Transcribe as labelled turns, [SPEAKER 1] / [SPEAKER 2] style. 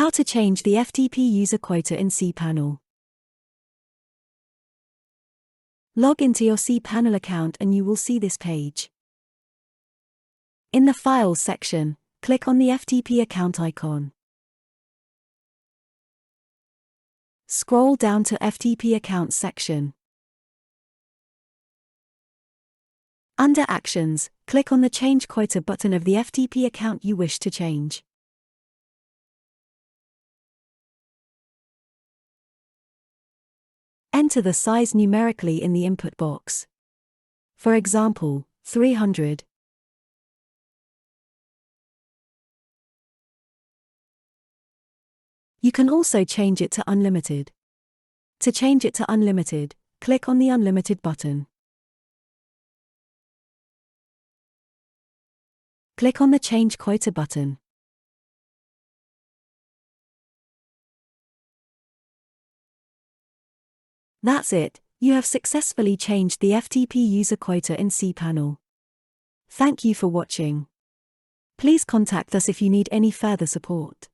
[SPEAKER 1] How to change the FTP user quota in cPanel. Log into your cPanel account and you will see this page. In the Files section, click on the FTP account icon. Scroll down to FTP Accounts section. Under Actions, click on the Change Quota button of the FTP account you wish to change. Enter the size numerically in the input box. For example, 300. You can also change it to unlimited. To change it to unlimited, click on the Unlimited button. Click on the Change Quota button. That's it, you have successfully changed the FTP user quota in cPanel. Thank you for watching. Please contact us if you need any further support.